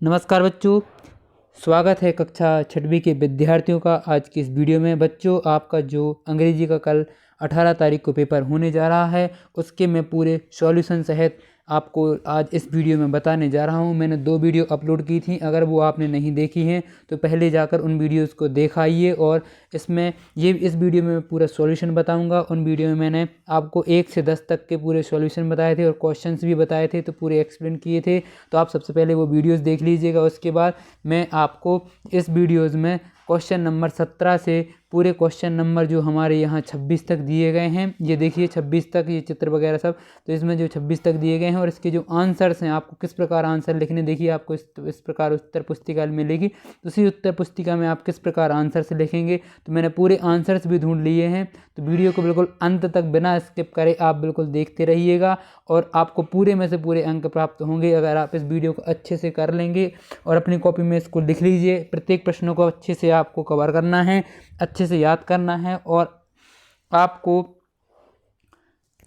नमस्कार बच्चों, स्वागत है कक्षा 6वीं के विद्यार्थियों का आज की इस वीडियो में। बच्चों, आपका जो अंग्रेजी का कल 18 तारीख को पेपर होने जा रहा है उसके मैं पूरे सॉल्यूशन सहित आपको आज इस वीडियो में बताने जा रहा हूं। मैंने 2 वीडियो अपलोड की थी, अगर वो आपने नहीं देखी हैं तो पहले जाकर उन वीडियोस को दिखाइए। और इसमें इस वीडियो में मैं पूरा सॉल्यूशन बताऊंगा। उन वीडियो में मैंने आपको 1 से 10 तक के पूरे सॉल्यूशन बताए थे और क्वेश्चंस भी बताए थे, तो पूरे एक्सप्लेन किए थे। तो आप सबसे पहले वो वीडियोस देख लीजिएगा। उसके बाद मैं आपको इस वीडियोज़ में क्वेश्चन नंबर 17 से पूरे क्वेश्चन नंबर जो हमारे यहाँ 26 तक दिए गए हैं, ये देखिए 26 तक, ये चित्र वगैरह सब, तो इसमें जो 26 तक दिए गए हैं और इसके जो आंसर्स हैं, आपको किस प्रकार आंसर लिखने, देखिए आपको इस प्रकार उत्तर पुस्तिका मिलेगी। तो उसी उत्तर पुस्तिका में आप किस प्रकार आंसर्स लिखेंगे, तो मैंने पूरे आंसर्स भी ढूंढ लिए हैं। तो वीडियो को बिल्कुल अंत तक बिना स्किप करे आप बिल्कुल देखते रहिएगा और आपको पूरे में से पूरे अंक प्राप्त होंगे अगर आप इस वीडियो को अच्छे से कर लेंगे। और अपनी कॉपी में इसको लिख लीजिए। प्रत्येक प्रश्नों को अच्छे से आपको कवर करना है, अच्छे से याद करना है और आपको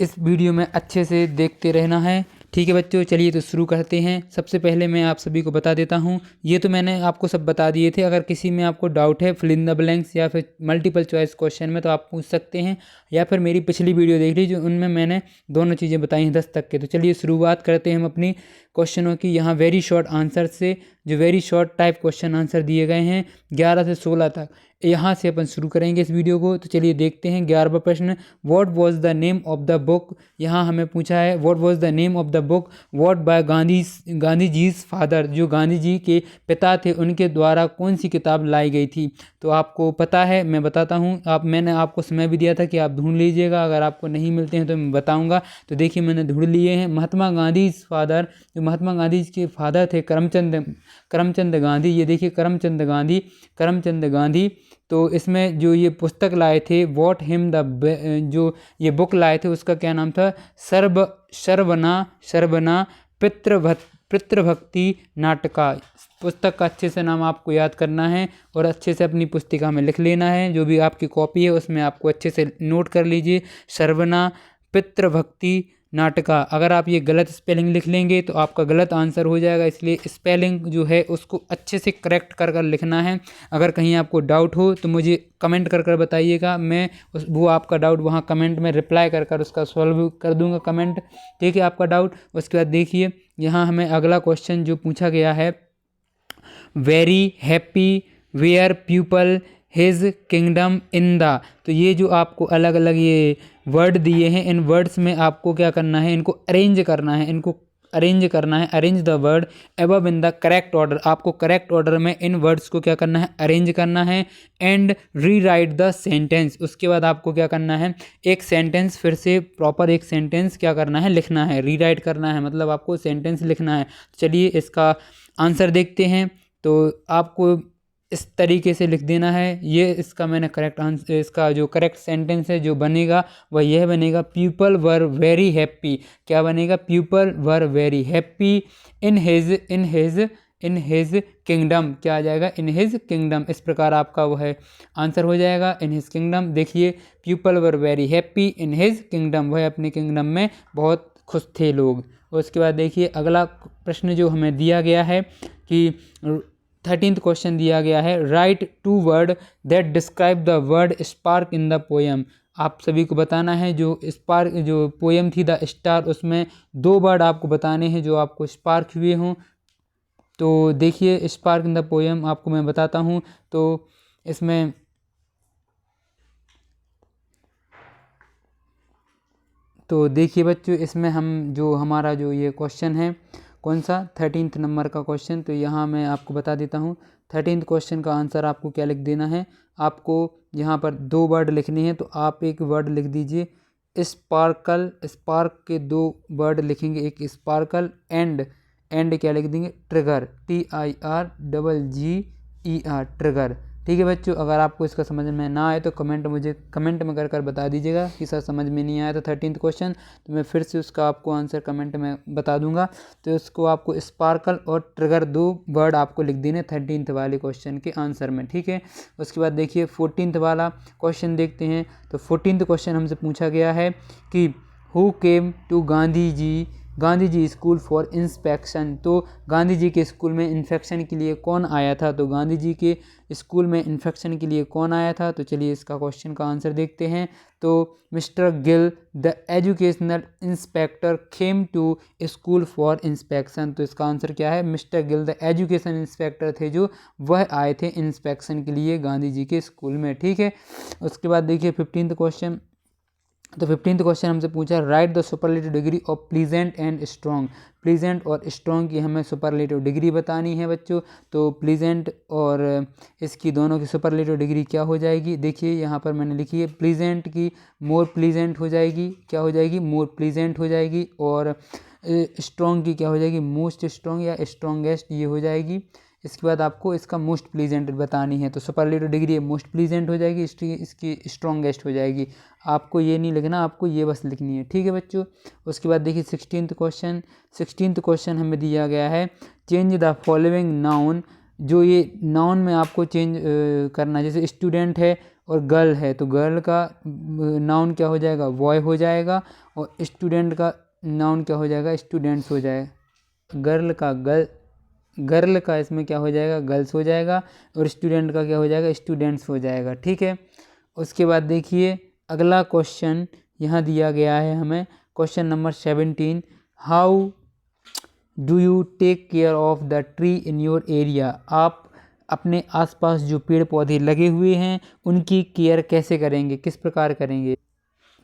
इस वीडियो में अच्छे से देखते रहना है। ठीक है बच्चों, चलिए तो शुरू करते हैं। सबसे पहले मैं आप सभी को बता देता हूं, ये तो मैंने आपको सब बता दिए थे। अगर किसी में आपको डाउट है फिल इन द ब्लैंक्स या फिर मल्टीपल चॉइस क्वेश्चन में, तो आप पूछ सकते हैं, या फिर मेरी पिछली वीडियो देख लीजिए, उनमें मैंने दोनों चीज़ें बताई हैं 10 तक के। तो चलिए शुरुआत करते हैं हम अपनी क्वेश्चनों की। यहाँ वेरी शॉर्ट आंसर से, जो very short type question answer दिए गए हैं 11 से 16 तक, यहाँ से अपन शुरू करेंगे इस वीडियो को। तो चलिए देखते हैं 11वां प्रश्न, what was the name of the book. यहाँ हमें पूछा है what was the name of the book what by Gandhi ji's father, जो गांधी जी के पिता थे उनके द्वारा कौन सी किताब लाई गई थी। तो आपको पता है, मैं बताता हूँ। मैंने आपको समय भी दिया था कि आप ढूंढ लीजिएगा, अगर आपको नहीं मिलते हैं तो मैं बताऊँगा। तो देखिए मैंने ढूंढ लिए हैं। महात्मा गांधी फादर, जो महात्मा गांधी के फादर थे करमचंद गांधी, ये देखिए करमचंद गांधी। तो इसमें जो ये पुस्तक लाए थे वॉट हिम जो ये बुक लाए थे उसका क्या नाम था, सर्वना पितृभक्ति नाटका। पुस्तक का अच्छे से नाम आपको याद करना है और अच्छे से अपनी पुस्तिका में लिख लेना है। जो भी आपकी कॉपी है उसमें आपको अच्छे से नोट कर लीजिए, सर्वना पितृभक्ति नाटका। अगर आप ये गलत स्पेलिंग लिख लेंगे तो आपका गलत आंसर हो जाएगा, इसलिए स्पेलिंग जो है उसको अच्छे से करेक्ट कर कर लिखना है। अगर कहीं आपको डाउट हो तो मुझे कमेंट कर कर बताइएगा, मैं वो आपका डाउट वहाँ कमेंट में रिप्लाई कर कर उसका सॉल्व कर दूंगा कमेंट। ठीक है आपका डाउट। उसके बाद देखिए यहाँ हमें अगला क्वेश्चन जो पूछा गया है, very happy where people his kingdom in the. तो ये जो आपको अलग अलग ये वर्ड दिए हैं, इन वर्ड्स में आपको क्या करना है, इनको अरेंज करना है, arrange the word above in the correct order. आपको करेक्ट ऑर्डर में इन वर्ड्स को क्या करना है, अरेंज करना है। And re right the sentence. उसके बाद आपको क्या करना है, एक सेंटेंस फिर से प्रॉपर एक सेंटेंस क्या करना है, लिखना है, री राइट करना है, मतलब आपको सेंटेंस लिखना है। चलिए इसका आंसर देखते हैं। तो आपको इस तरीके से लिख देना है। ये इसका मैंने करेक्ट आंसर, इसका जो करेक्ट सेंटेंस है जो बनेगा वह यह बनेगा, पीपल वर वेरी हैप्पी। क्या बनेगा, people were very happy in his kingdom. क्या आ जाएगा, इन हिज किंगडम। इस प्रकार आपका वो है आंसर हो जाएगा, इन हिज किंगडम। देखिए people were very happy in his kingdom, वह अपने किंगडम में बहुत खुश थे लोग। उसके बाद देखिए अगला प्रश्न जो हमें दिया गया है कि 13th क्वेश्चन दिया गया है, right 2 word that describe the word spark in the poem. आप सभी को बताना है जो स्पार्क, जो पोएम थी द स्टार, उसमें 2 वर्ड आपको बताने हैं जो आपको स्पार्क हुए हों। तो देखिए स्पार्क इन द पोएम आपको मैं बताता हूँ। तो इसमें तो देखिए बच्चों, इसमें हम जो हमारा जो ये क्वेश्चन है कौन सा, 13th नंबर का क्वेश्चन। तो यहाँ मैं आपको बता देता हूँ 13th क्वेश्चन का आंसर आपको क्या लिख देना है। आपको यहाँ पर 2 वर्ड लिखने हैं, तो आप एक वर्ड लिख दीजिए स्पार्कल। स्पार्क के 2 वर्ड लिखेंगे, एक स्पार्कल एंड क्या लिख देंगे, ट्रिगर, TIRGGER, ट्रिगर। ठीक है बच्चों, अगर आपको इसका समझ में ना आए तो मुझे कमेंट में कर बता दीजिएगा कि सर समझ में नहीं आया तो 13th क्वेश्चन, तो मैं फिर से उसका आपको आंसर कमेंट में बता दूंगा। तो इसको आपको स्पार्कल और ट्रिगर 2 वर्ड आपको लिख देने 13th वाले क्वेश्चन के आंसर में। ठीक है, उसके बाद देखिए 14th वाला क्वेश्चन देखते हैं। तो 14th क्वेश्चन हमसे पूछा गया है कि who came to Gandhi ji Gandhi ji school for inspection, तो गांधी जी के स्कूल में इंस्पेक्शन के लिए कौन आया था? तो गांधी जी के स्कूल में इंस्पेक्शन के लिए कौन आया था? तो चलिए इसका क्वेश्चन का आंसर देखते हैं। तो mister Gill the educational inspector came to school for inspection, तो इसका आंसर क्या है? Mister Gill the education inspector थे जो वह आए थे इंस्पेक्शन के लिए गांधी जी के स्कूल में। ठीक है, उसके बाद देखिए 15th क्वेश्चन। तो 15th क्वेश्चन हमसे पूछा right the superlative degree of pleasant and strong. Pleasant और स्ट्रॉन्ग की हमें सुपरलेटिव डिग्री बतानी है बच्चों। तो प्लीजेंट और इसकी दोनों की सुपरलेटिव डिग्री क्या हो जाएगी? देखिए यहाँ पर मैंने लिखी है, प्लीजेंट की मोर प्लीजेंट हो जाएगी। क्या हो जाएगी? मोर प्लीजेंट हो जाएगी। और स्ट्रॉन्ग की क्या हो जाएगी? मोस्ट स्ट्रॉन्ग या स्ट्रॉन्गेस्ट ये हो जाएगी। इसके बाद आपको इसका मोस्ट प्लीजेंट बतानी है, तो सुपरलेटिव डिग्री मोस्ट प्लीजेंट हो जाएगी, इसकी स्ट्रॉन्गेस्ट हो जाएगी। आपको ये नहीं लिखना, आपको ये बस लिखनी है। ठीक है बच्चों, उसके बाद देखिए 16th क्वेश्चन। 16th क्वेश्चन हमें दिया गया है चेंज द फॉलोइंग नाउन। जो ये नाउन में आपको चेंज करना है, जैसे स्टूडेंट है और गर्ल है, तो गर्ल का नाउन क्या हो जाएगा? बॉय हो जाएगा। और स्टूडेंट का नाउन क्या हो जाएगा? स्टूडेंट्स हो जाएगा। गर्ल का इसमें क्या हो जाएगा? गर्ल्स हो जाएगा। और स्टूडेंट का क्या हो जाएगा? स्टूडेंट्स हो जाएगा। ठीक है, उसके बाद देखिए अगला क्वेश्चन यहाँ दिया गया है हमें, question number 17। How do you take care of the tree in your area. आप अपने आसपास जो पेड़ पौधे लगे हुए हैं उनकी केयर कैसे करेंगे, किस प्रकार करेंगे?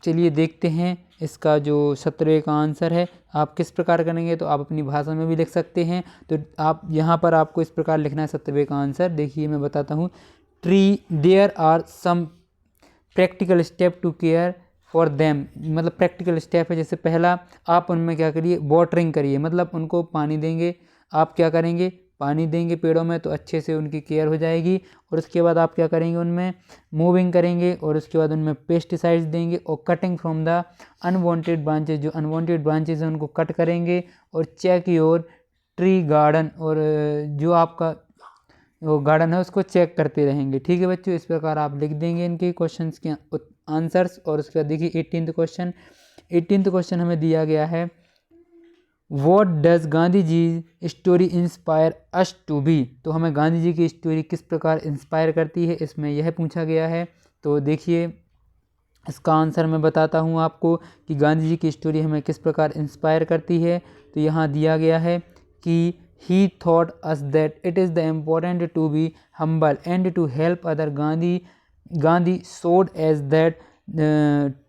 चलिए देखते हैं इसका जो 17वें का आंसर है आप किस प्रकार करेंगे। तो आप अपनी भाषा में भी लिख सकते हैं। तो आप यहाँ पर आपको इस प्रकार लिखना है 17वें का आंसर। देखिए मैं बताता हूँ, tree there are some practical step to care for them. मतलब प्रैक्टिकल स्टेप है, जैसे पहला आप उनमें क्या करिए? वाटरिंग करिए, मतलब उनको पानी देंगे। आप क्या करेंगे? पानी देंगे पेड़ों में, तो अच्छे से उनकी केयर हो जाएगी। और उसके बाद आप क्या करेंगे? उनमें मूविंग करेंगे और उसके बाद उनमें पेस्टिसाइड्स देंगे। और cutting from the unwanted branches, जो अनवांटेड ब्रांचेज हैं उनको कट करेंगे। और चेक योर ट्री गार्डन, और जो आपका वो गार्डन है उसको चेक करते रहेंगे। ठीक है बच्चों, इस प्रकार आप लिख देंगे इनके क्वेश्चंस के आंसर्स। और उसके बाद देखिए 18th क्वेश्चन। 18th क्वेश्चन हमें दिया गया है what does Gandhi ji story inspire us to be. तो हमें गांधी जी की स्टोरी किस प्रकार इंस्पायर करती है, इसमें यह पूछा गया है। तो देखिए इसका आंसर मैं बताता हूँ आपको कि गांधी जी की स्टोरी हमें किस प्रकार इंस्पायर करती है। तो यहाँ दिया गया है कि he taught us that it is the important to be humble and to help other. Gandhi showed us that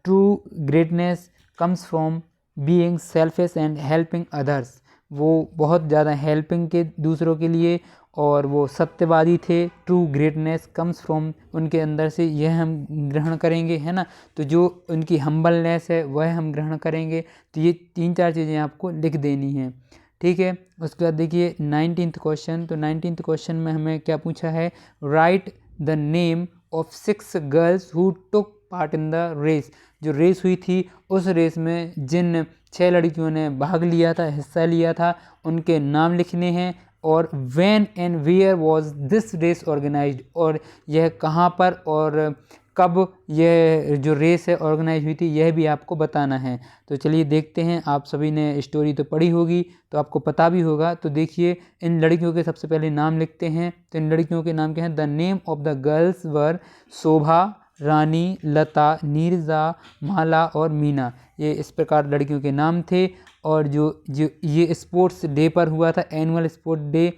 true greatness comes from being selfish and helping others. वो बहुत ज़्यादा हेल्पिंग के दूसरों के लिए, और वो सत्यवादी थे। ट्रू ग्रेटनेस कम्स फ्रॉम, उनके अंदर से यह हम ग्रहण करेंगे, है ना। तो जो उनकी हम्बलनेस है वह हम ग्रहण करेंगे। तो ये 3-4 चीज़ें आपको लिख देनी हैं। ठीक है, उसके बाद देखिए 19th क्वेश्चन। तो 19th क्वेश्चन में हमें क्या पूछा है? Write the name of 6 girls who took part in the race. जो रेस हुई थी उस रेस में जिन 6 लड़कियों ने भाग लिया था, हिस्सा लिया था, उनके नाम लिखने हैं। और when and where was this race organised, और यह कहाँ पर और कब यह जो रेस है ऑर्गेनाइज हुई थी, यह भी आपको बताना है। तो चलिए देखते हैं, आप सभी ने स्टोरी तो पढ़ी होगी तो आपको पता भी होगा। तो देखिए इन लड़कियों के सबसे पहले नाम लिखते हैं। तो इन लड़कियों के नाम क्या हैं? The name of the girls were Shobha, Rani, Lata, Neerja, Mala और मीना। ये इस प्रकार लड़कियों के नाम थे। और जो ये स्पोर्ट्स डे पर हुआ था, annual sport day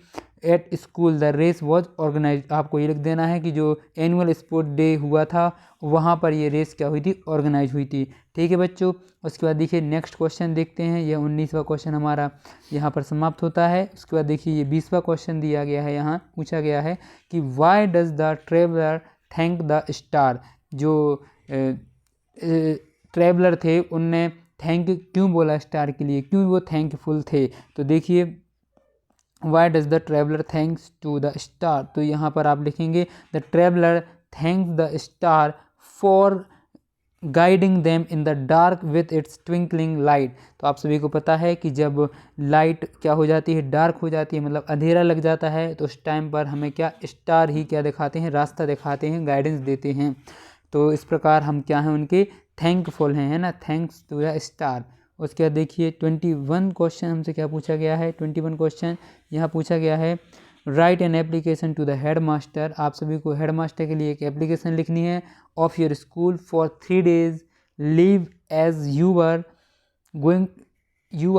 at school the race was organise. आपको ये लिख देना है कि जो एनुअल स्पोर्ट डे हुआ था वहाँ पर ये रेस क्या हुई थी? ऑर्गेनाइज हुई थी। ठीक है बच्चों, उसके बाद देखिए नेक्स्ट क्वेश्चन देखते हैं। यह 19वां क्वेश्चन हमारा यहाँ पर समाप्त होता है। उसके बाद देखिए ये 20वां क्वेश्चन दिया गया है, यहाँ पूछा गया है कि Y does the traveller thank the star. जो ट्रेवलर थे उनने थैंक क्यों बोला स्टार के लिए, क्यों वो थैंकफुल थे? तो देखिए why does the traveller thanks to the star. तो यहाँ पर आप लिखेंगे the traveller thanks the star for guiding them in the dark with its twinkling light. तो आप सभी को पता है कि जब लाइट क्या हो जाती है? डार्क हो जाती है, मतलब अंधेरा लग जाता है, तो उस टाइम पर हमें क्या स्टार ही क्या दिखाते हैं? रास्ता दिखाते हैं, गाइडेंस देते हैं। तो इस प्रकार हम क्या हैं? उनके थैंकफुल हैं, है ना। Thanks to the star. उसके बाद देखिए 21 क्वेश्चन हमसे क्या पूछा गया है। 21 क्वेश्चन यहाँ पूछा गया है, write an application to the headmaster. आप सभी को हेड मास्टर के लिए एक एप्लीकेशन लिखनी है। Of your school for 3 days leave as you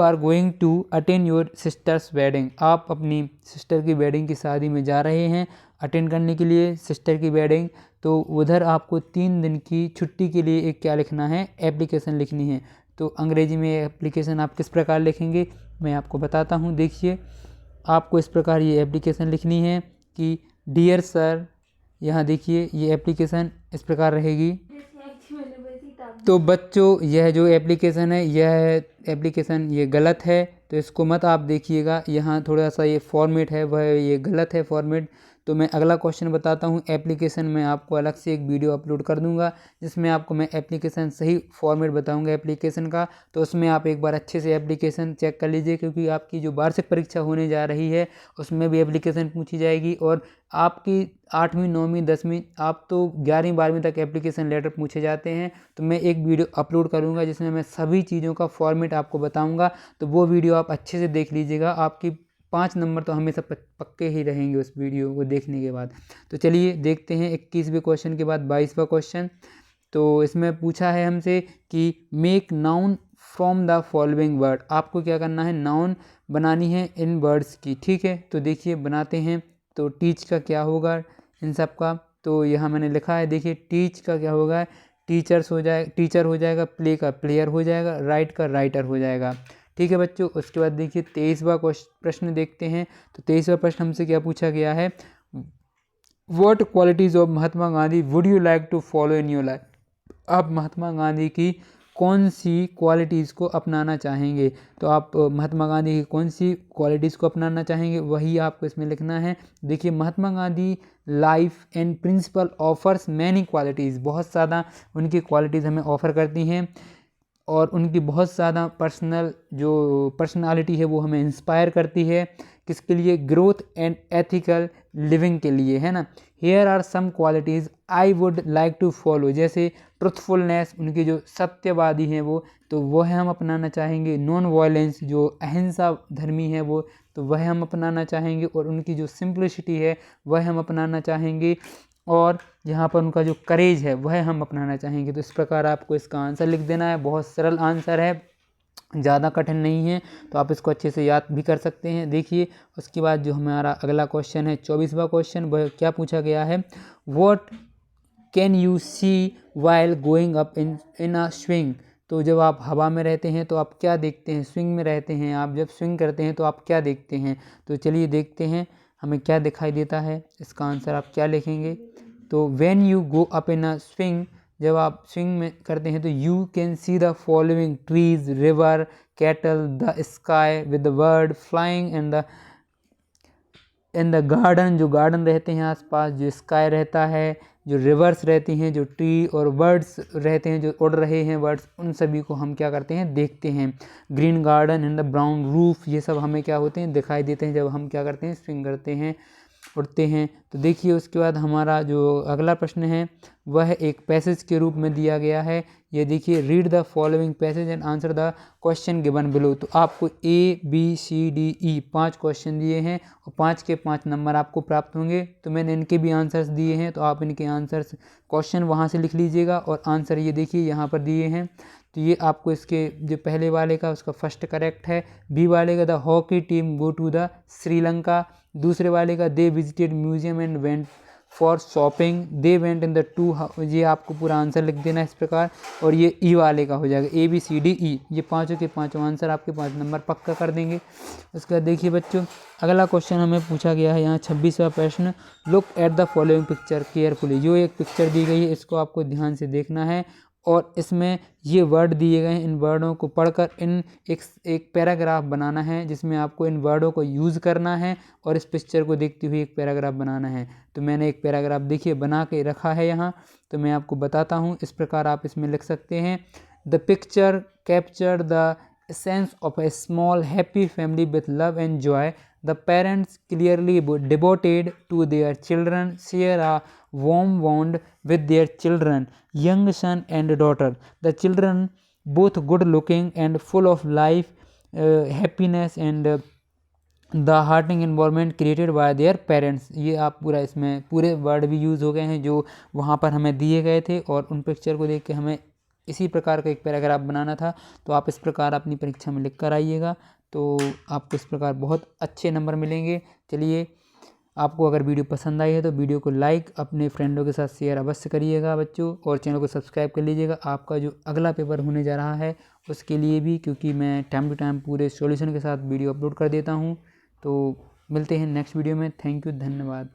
are going to attend your sister's wedding. आप अपनी सिस्टर की वेडिंग की शादी में जा रहे हैं अटेंड करने के लिए, सिस्टर की वेडिंग। तो उधर आपको 3 दिन की छुट्टी के लिए एक क्या लिखना है, एप्लीकेशन लिखनी है। तो अंग्रेजी में एप्लीकेशन आप किस प्रकार लिखेंगे मैं आपको बताता हूँ। देखिए आपको इस प्रकार ये एप्लीकेशन लिखनी है कि डियर सर, यहाँ देखिए ये एप्लीकेशन इस प्रकार रहेगी। तो बच्चों यह जो एप्लीकेशन है, यह एप्लीकेशन ये गलत है, तो इसको मत आप देखिएगा। यहाँ थोड़ा सा ये फॉर्मेट है वह ये गलत है फॉर्मेट। तो मैं अगला क्वेश्चन बताता हूँ। एप्लीकेशन में आपको अलग से एक वीडियो अपलोड कर दूंगा जिसमें आपको मैं एप्लीकेशन सही फॉर्मेट बताऊंगा एप्लीकेशन का। तो उसमें आप एक बार अच्छे से एप्लीकेशन चेक कर लीजिए, क्योंकि आपकी जो वार्षिक परीक्षा होने जा रही है उसमें भी एप्लीकेशन पूछी जाएगी। और आपकी 8वीं 9वीं 10वीं, आप तो 11वीं 12वीं तक एप्लीकेशन लेटर पूछे जाते हैं। तो मैं एक वीडियो अपलोड करूंगा जिसमें मैं सभी चीज़ों का फॉर्मेट आपको बताऊंगा। तो वो वीडियो आप अच्छे से देख लीजिएगा, आपकी 5 नंबर तो हमेशा पक्के ही रहेंगे उस वीडियो को देखने के बाद। तो चलिए देखते हैं 21वें क्वेश्चन के बाद 22वां क्वेश्चन। तो इसमें पूछा है हमसे कि make noun from the following word. आपको क्या करना है, नाउन बनानी है इन वर्ड्स की, ठीक है। तो देखिए बनाते हैं। तो टीच का क्या होगा इन सब का, तो यहाँ मैंने लिखा है। देखिए टीच का क्या होगा, टीचर्स हो जाएगा, टीचर हो जाएगा। प्ले का प्लेयर हो जाएगा। राइट का राइटर हो जाएगा, ठीक है बच्चों। उसके बाद देखिए 23वां प्रश्न देखते हैं। तो 23वां प्रश्न हमसे क्या पूछा गया है, what qualities of Mahatma Gandhi would you like to follow in your life. आप महात्मा गांधी की कौन सी क्वालिटीज़ को अपनाना चाहेंगे। तो आप महात्मा गांधी की कौन सी क्वालिटीज़ को अपनाना चाहेंगे वही आपको इसमें लिखना है। देखिए Mahatma Gandhi life and principle offers many qualities, बहुत ज़्यादा उनकी क्वालिटीज़ हमें ऑफ़र करती हैं। और उनकी बहुत ज़्यादा पर्सनालिटी है वो हमें इंस्पायर करती है। किसके लिए, ग्रोथ एंड एथिकल लिविंग के लिए, है ना। Here are some qualities I would like to follow, जैसे ट्रुथफुलनेस, उनके जो सत्यवादी हैं वो, तो वह हम अपनाना चाहेंगे। नॉन वायलेंस, जो अहिंसा धर्मी है वो, तो वह हम अपनाना चाहेंगे। और उनकी जो सिंप्लिसिटी है वह हम अपनाना चाहेंगे। और यहाँ पर उनका जो करेज है वह हम अपनाना चाहेंगे। तो इस प्रकार आपको इसका आंसर लिख देना है। बहुत सरल आंसर है, ज़्यादा कठिन नहीं है, तो आप इसको अच्छे से याद भी कर सकते हैं। देखिए उसके बाद जो हमारा अगला क्वेश्चन है 24वां क्वेश्चन, वह क्या पूछा गया है, what can you see while going up in a swing. तो जब आप हवा में रहते हैं तो आप क्या देखते हैं, स्विंग में रहते हैं आप, जब स्विंग करते हैं तो आप क्या देखते हैं। तो चलिए देखते हैं हमें क्या दिखाई देता है, इसका आंसर आप क्या लिखेंगे। तो when you go up in a swing, जब आप स्विंग में करते हैं तो you can see the following trees, river, cattle, the sky with the bird flying in the garden, जो गार्डन रहते हैं आसपास, जो स्काई रहता है, जो रिवर्स रहती हैं, जो ट्री और बर्ड्स रहते हैं जो उड़ रहे हैं बर्ड्स, उन सभी को हम क्या करते हैं, देखते हैं। Green garden and the brown roof, ये सब हमें क्या होते हैं, दिखाई देते हैं जब हम क्या करते हैं, स्विंग करते हैं, उड़ते हैं। तो देखिए उसके बाद हमारा जो अगला प्रश्न है वह एक पैसेज के रूप में दिया गया है। ये देखिए, read the following passage and answer the question given below. तो आपको ABCDE 5 क्वेश्चन दिए हैं और 5 के 5 नंबर आपको प्राप्त होंगे। तो मैंने इनके भी आंसर्स दिए हैं, तो आप इनके आंसर्स क्वेश्चन वहाँ से लिख लीजिएगा और आंसर ये देखिए यहाँ पर दिए हैं। तो ये आपको इसके जो पहले वाले का उसका फर्स्ट करेक्ट है। बी वाले का the hockey team go to the Sri. दूसरे वाले का they visited museum and went for shopping, they went in the two, ये आपको पूरा आंसर लिख देना है इस प्रकार। और ये ई वाले का हो जाएगा ABCDE, ये पाँचों के पाँचों आंसर आपके 5 नंबर पक्का कर देंगे। उसके बाद देखिए बच्चों अगला क्वेश्चन हमें पूछा गया है यहाँ 26वां प्रश्न, look at the following picture carefully. जो एक पिक्चर दी गई है इसको आपको ध्यान से देखना है और इसमें ये वर्ड दिए गए हैं, इन वर्डों को पढ़कर एक पैराग्राफ बनाना है जिसमें आपको इन वर्डों को यूज़ करना है और इस पिक्चर को देखते हुए एक पैराग्राफ बनाना है। तो मैंने एक पैराग्राफ देखिए बना के रखा है यहाँ, तो मैं आपको बताता हूँ। इस प्रकार आप इसमें लिख सकते हैं, the picture capture the sense of A small happy family with love and Joy. The parents clearly devoted to their children share a warm bond with their children, young son and daughter. The children both good looking and full of life, happiness and the heartening environment created by their parents. ये आप पूरा इसमें पूरे word भी use हो गए हैं जो वहाँ पर हमें दिए गए थे, और उन पिक्चर को देख के हमें इसी प्रकार का एक पैराग्राफ बनाना था। तो आप इस प्रकार अपनी परीक्षा में लिख कर आइएगा, तो आपको इस प्रकार बहुत अच्छे नंबर मिलेंगे। चलिए, आपको अगर वीडियो पसंद आई है तो वीडियो को लाइक, अपने फ्रेंडों के साथ शेयर अवश्य करिएगा बच्चों, और चैनल को सब्सक्राइब कर लीजिएगा आपका जो अगला पेपर होने जा रहा है उसके लिए भी, क्योंकि मैं टाइम टू टाइम पूरे सॉल्यूशन के साथ वीडियो अपलोड कर देता हूँ। तो मिलते हैं नेक्स्ट वीडियो में। थैंक यू, धन्यवाद।